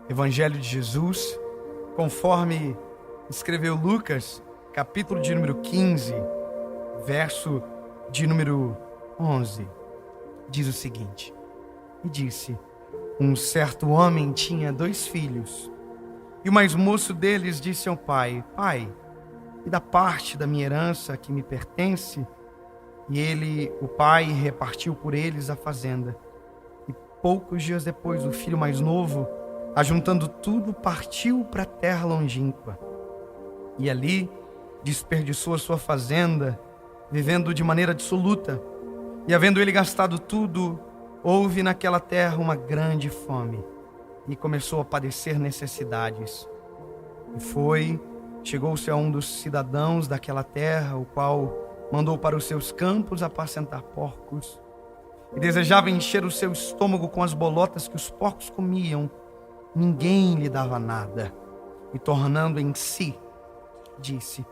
Evangelho de Jesus, conforme escreveu Lucas, capítulo de número 15, verso de número 11, diz o seguinte: E disse: Um certo homem tinha 2 filhos, e o mais moço deles disse ao pai: Pai, e da parte da minha herança que me pertence? E o pai, repartiu por eles a fazenda. E poucos dias depois, o filho mais novo, ajuntando tudo, partiu para a terra longínqua. E ali desperdiçou a sua fazenda, vivendo de maneira dissoluta. E havendo ele gastado tudo, houve naquela terra uma grande fome, e começou a padecer necessidades. E chegou-se a um dos cidadãos daquela terra, o qual mandou para os seus campos apacentar porcos, e desejava encher o seu estômago com as bolotas que os porcos comiam. Ninguém lhe dava nada. E tornando em si, disse: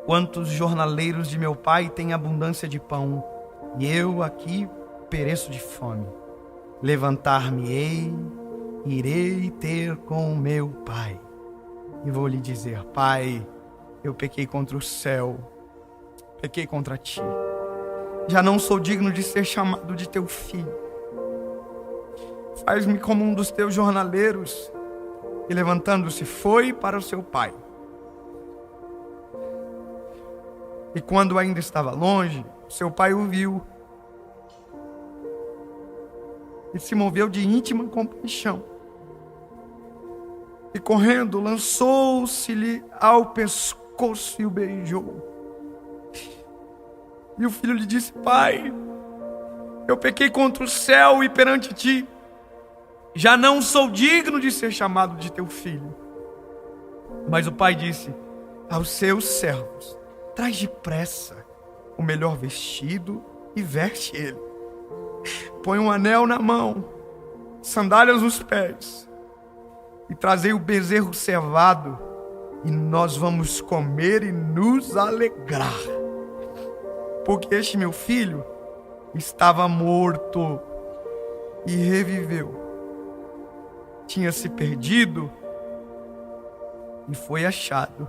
Quantos jornaleiros de meu pai têm abundância de pão, e eu aqui pereço de fome. Levantar-me-ei, irei ter com meu pai, e vou lhe dizer: Pai, eu pequei contra o céu, pequei contra ti. Já não sou digno de ser chamado de teu filho. Faz-me como um dos teus jornaleiros. E levantando-se, foi para o seu pai. E quando ainda estava longe, seu pai o viu e se moveu de íntima compaixão. E correndo, lançou-se-lhe ao pescoço e o beijou. E o filho lhe disse: Pai, eu pequei contra o céu e perante ti. Já não sou digno de ser chamado de teu filho. Mas o pai disse aos seus servos: Traz depressa o melhor vestido e veste ele. Põe um anel na mão, sandálias nos pés, e trazei o bezerro cevado, e nós vamos comer e nos alegrar. Porque este meu filho estava morto e reviveu. Tinha se perdido e foi achado.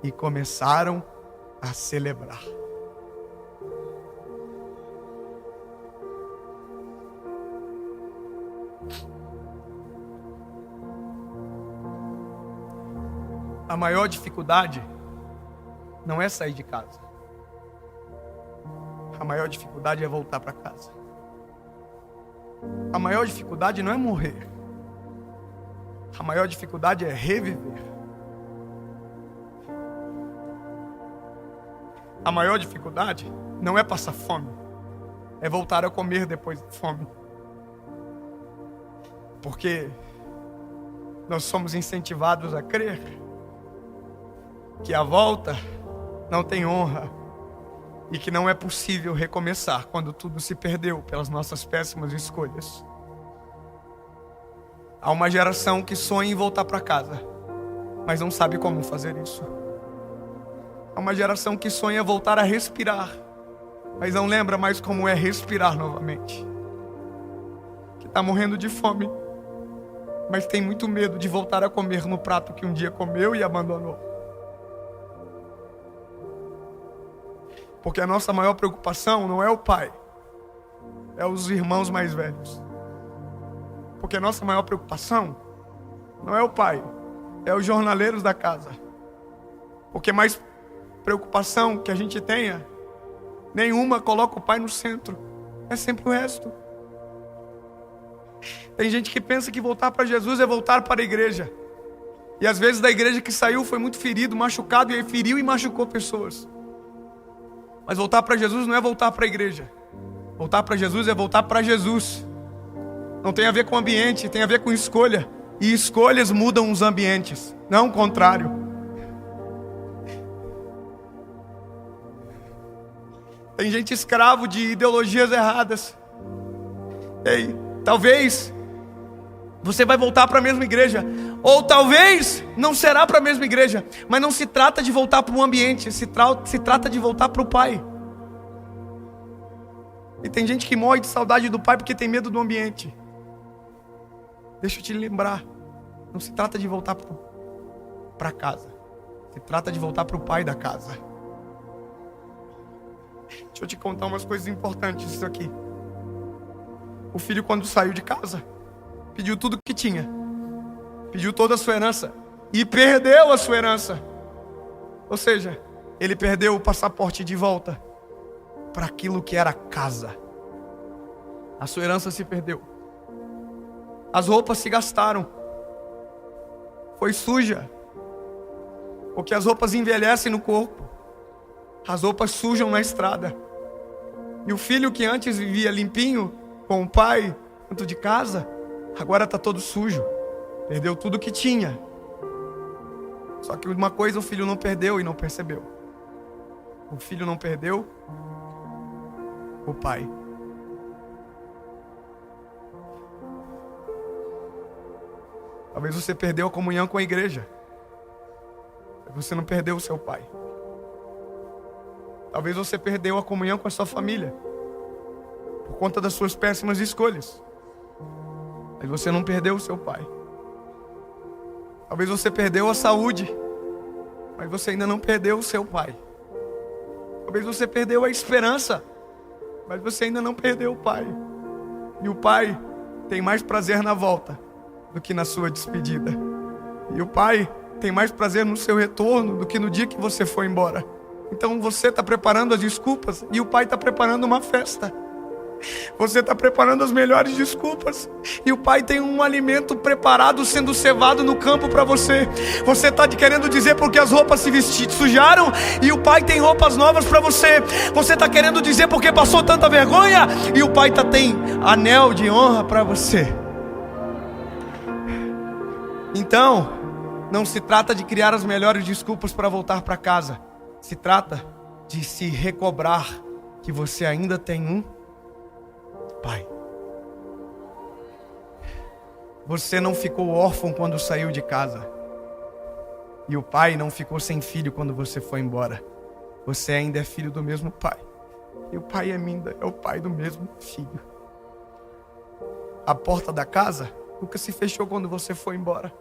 E começaram a celebrar. A maior dificuldade não é sair de casa. A maior dificuldade é voltar para casa. A maior dificuldade não é morrer. A maior dificuldade é reviver. A maior dificuldade não é passar fome, é voltar a comer depois da fome. Porque nós somos incentivados a crer que a volta não tem honra e que não é possível recomeçar quando tudo se perdeu pelas nossas péssimas escolhas. Há uma geração que sonha em voltar para casa, mas não sabe como fazer isso. Há uma geração que sonha voltar a respirar, mas não lembra mais como é respirar novamente. Que está morrendo de fome, mas tem muito medo de voltar a comer no prato que um dia comeu e abandonou. Porque a nossa maior preocupação não é o pai, é os irmãos mais velhos. Porque a nossa maior preocupação não é o pai, é os jornaleiros da casa. Porque mais preocupação que a gente tenha, nenhuma coloca o pai no centro, é sempre o resto. Tem gente que pensa que voltar para Jesus é voltar para a igreja. E às vezes da igreja que saiu foi muito ferido, machucado, e aí feriu e machucou pessoas. Mas voltar para Jesus não é voltar para a igreja. Voltar para Jesus é voltar para Jesus. Não tem a ver com ambiente, tem a ver com escolha. E escolhas mudam os ambientes, não o contrário. Tem gente escravo de ideologias erradas. Ei, talvez você vai voltar para a mesma igreja, ou talvez não será para a mesma igreja. Mas não se trata de voltar para um ambiente, se trata de voltar para o Pai. E tem gente que morre de saudade do Pai porque tem medo do ambiente. deixa eu te lembrar, não se trata de voltar para casa. Se trata de voltar para o pai da casa. Deixa eu te contar umas coisas importantes isso aqui. O filho, quando saiu de casa, pediu tudo que tinha. Pediu toda a sua herança. E perdeu a sua herança. Ou seja, ele perdeu o passaporte de volta para aquilo que era casa. A sua herança se perdeu. As roupas se gastaram. Foi suja. Porque as roupas envelhecem no corpo. As roupas sujam na estrada. E o filho que antes vivia limpinho com o pai dentro de casa, agora está todo sujo. Perdeu tudo que tinha. Só que uma coisa o filho não perdeu e não percebeu. O filho não perdeu o pai. Talvez você perdeu a comunhão com a igreja. Você não perdeu o seu pai. Talvez você perdeu a comunhão com a sua família por conta das suas péssimas escolhas. Mas você não perdeu o seu pai. Talvez você perdeu a saúde, mas você ainda não perdeu o seu pai. Talvez você perdeu a esperança, mas você ainda não perdeu o pai. E o pai tem mais prazer na volta do que na sua despedida. E o pai tem mais prazer no seu retorno do que no dia que você foi embora. Então você está preparando as desculpas e o pai está preparando uma festa. Você está preparando as melhores desculpas e o pai tem um alimento preparado sendo cevado no campo para você. Você está querendo dizer porque as roupas se sujaram e o pai tem roupas novas para você. Você está querendo dizer porque passou tanta vergonha e o pai tem anel de honra para você. Então, não se trata de criar as melhores desculpas para voltar para casa. Se trata de se recobrar que você ainda tem um pai. Você não ficou órfão quando saiu de casa. E o pai não ficou sem filho quando você foi embora. Você ainda é filho do mesmo pai. E o pai ainda é o pai do mesmo filho. A porta da casa nunca se fechou quando você foi embora.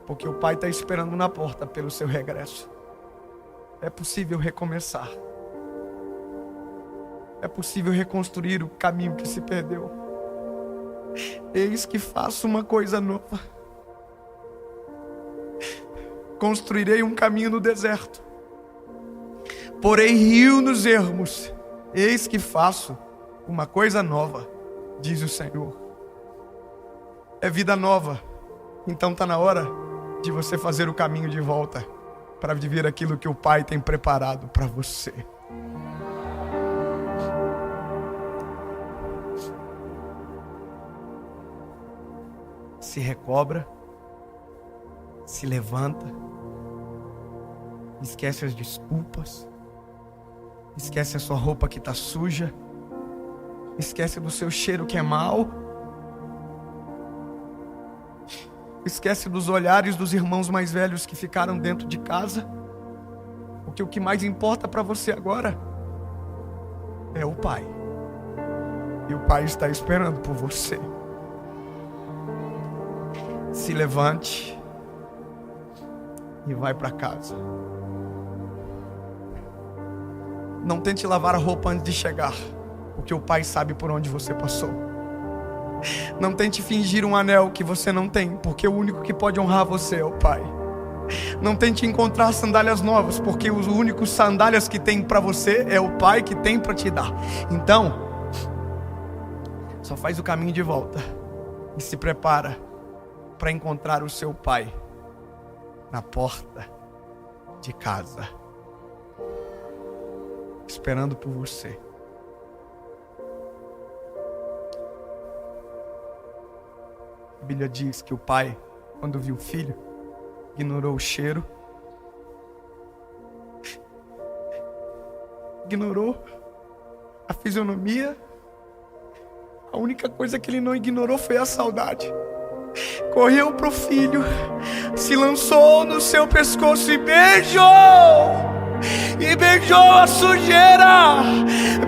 Porque o pai está esperando na porta pelo seu regresso. É possível recomeçar. É possível reconstruir o caminho que se perdeu. Eis que faço uma coisa nova. Construirei um caminho no deserto. Porei rio nos ermos. Eis que faço uma coisa nova, diz o Senhor. É vida nova. Então está na hora de você fazer o caminho de volta para viver aquilo que o Pai tem preparado para você. Se recobra, se levanta, esquece as desculpas, esquece a sua roupa que está suja, esquece do seu cheiro que é mau, esquece dos olhares dos irmãos mais velhos que ficaram dentro de casa, porque o que mais importa para você agora é o Pai, e o Pai está esperando por você. Se levante e vai para casa. Não tente lavar a roupa antes de chegar, porque o Pai sabe por onde você passou. Não tente fingir um anel que você não tem, porque o único que pode honrar você é o Pai. Não tente encontrar sandálias novas, porque os únicos sandálias que tem para você é o Pai que tem para te dar. Então, só faz o caminho de volta e se prepara para encontrar o seu Pai na porta de casa, esperando por você. A Bíblia diz que o pai, quando viu o filho, ignorou o cheiro, ignorou a fisionomia. A única coisa que ele não ignorou foi a saudade. Correu para o filho, se lançou no seu pescoço e beijou. e beijou a sujeira,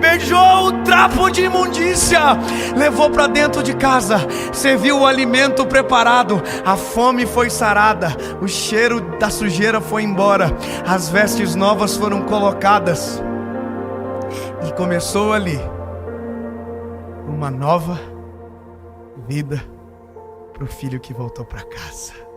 beijou o trapo de imundícia, levou para dentro de casa, serviu o alimento preparado, a fome foi sarada, o cheiro da sujeira foi embora, as vestes novas foram colocadas, e começou ali uma nova vida para o filho que voltou para casa.